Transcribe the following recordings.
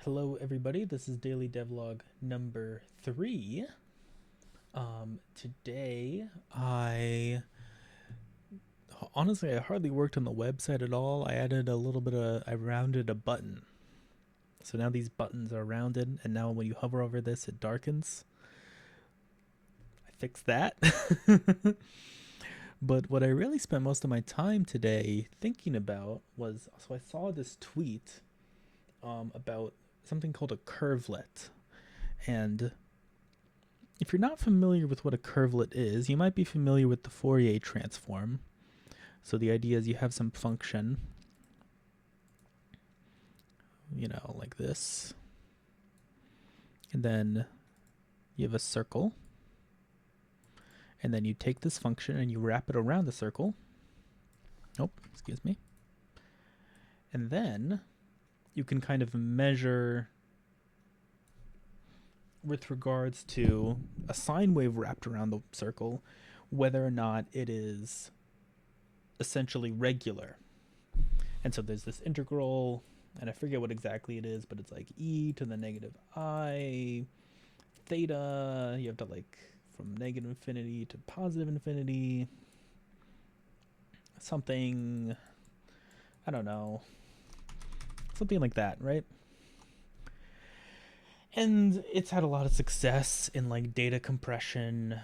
Hello, everybody. This is Daily Devlog number 3. Today, I hardly worked on the website at all. I rounded a button. So now these buttons are rounded, and now when you hover over this, it darkens. I fixed that. But what I really spent most of my time today thinking about was so I saw this tweet about something called a curvelet. And if you're not familiar with what a curvelet is, you might be familiar with the Fourier transform. So the idea is you have some function, like this. And then you have a circle. And then you take this function and you wrap it around the circle. Oh, excuse me. And then you can kind of measure with regards to a sine wave wrapped around the circle, whether or not it is essentially regular. And so there's this integral, and I forget what exactly it is, but it's like e to the negative I theta. You have to from negative infinity to positive infinity. Something, I don't know. Something like that, right? And it's had a lot of success in data compression,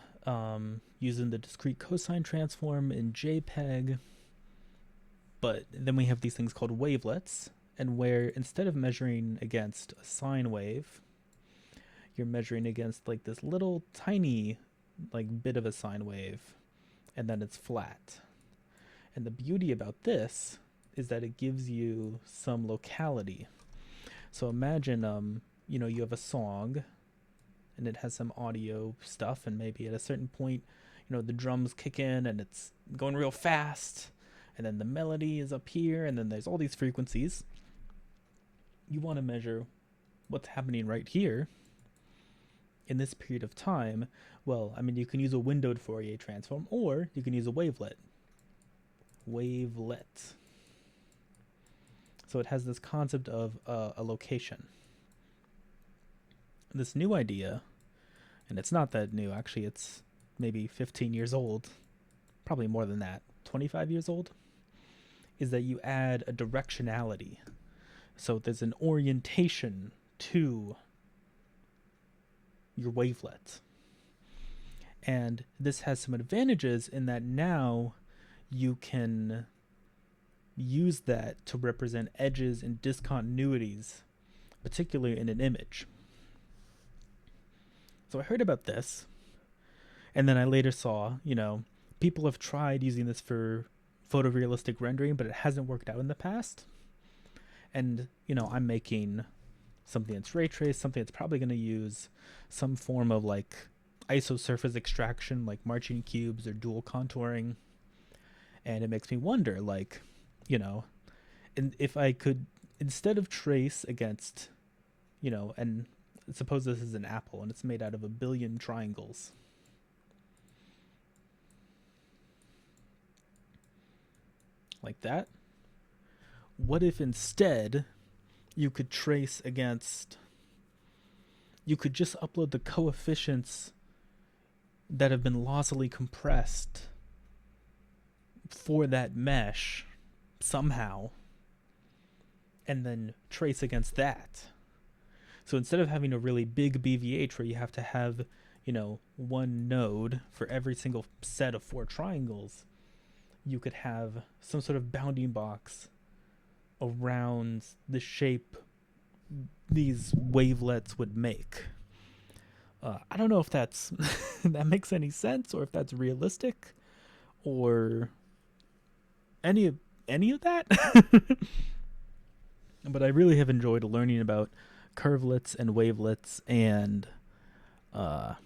using the discrete cosine transform in JPEG. But then we have these things called wavelets, and where instead of measuring against a sine wave, you're measuring against this little tiny bit of a sine wave, and then it's flat. And the beauty about this is that it gives you some locality. So imagine you have a song and it has some audio stuff, and maybe at a certain point, the drums kick in and it's going real fast, and then the melody is up here, and then there's all these frequencies. You want to measure what's happening right here in this period of time. Well, I mean, you can use a windowed Fourier transform, or you can use a wavelet. So it has this concept of a location. This new idea, and it's not that new, actually, it's maybe 15 years old, probably more than that, 25 years old, is that you add a directionality. So there's an orientation to your wavelet. And this has some advantages in that now you can use that to represent edges and discontinuities, particularly in an image. So I heard about this, and then I later saw, people have tried using this for photorealistic rendering, but it hasn't worked out in the past. And, I'm making something that's ray traced, something that's probably going to use some form of isosurface extraction, like marching cubes or dual contouring. And it makes me wonder, and if I could, instead of trace against, and suppose this is an apple and it's made out of a billion triangles. Like that. What if instead you could trace against, you could just upload the coefficients that have been lossily compressed for that mesh somehow, and then trace against that. So instead of having a really big BVH where you have to have, one node for every single set of 4 triangles, you could have some sort of bounding box around the shape these wavelets would make. I don't know if that's that makes any sense, or if that's realistic, or any of that. But I really have enjoyed learning about curvelets and wavelets and all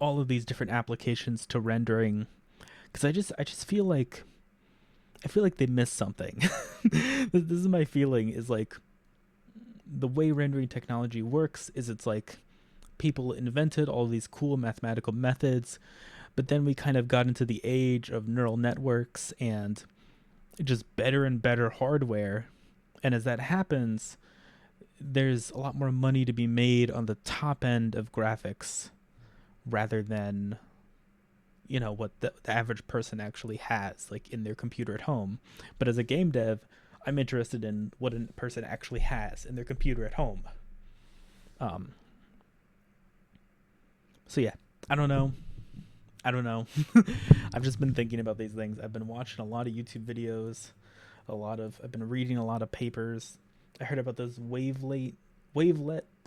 of these different applications to rendering, because I just feel like they missed something. This is my feeling, is the way rendering technology works is it's people invented all these cool mathematical methods, but then we kind of got into the age of neural networks and just better and better hardware. And as that happens, there's a lot more money to be made on the top end of graphics rather than what the average person actually has like in their computer at home. But as a game dev, I'm interested in what a person actually has in their computer at home. um so yeah, I don't know. I've just been thinking about these things. I've been watching a lot of YouTube videos, I've been reading a lot of papers. I heard about this wavelet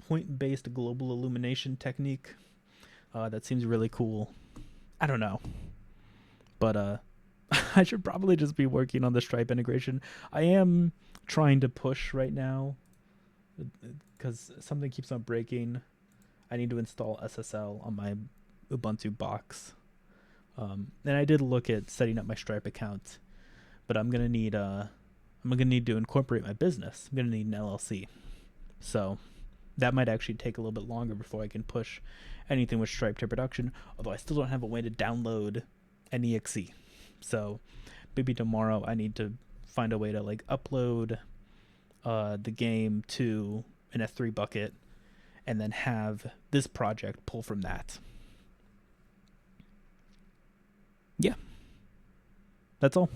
point-based global illumination technique. That seems really cool. I don't know, but I should probably just be working on the Stripe integration. I am trying to push right now because something keeps on breaking. I need to install SSL on my Ubuntu box. And I did look at setting up my Stripe account, but I'm gonna need to incorporate my business. I'm gonna need an LLC, so that might actually take a little bit longer before I can push anything with Stripe to production. Although I still don't have a way to download an exe, so maybe tomorrow I need to find a way to like upload the game to an S3 bucket and then have this project pull from that. Yeah, that's all.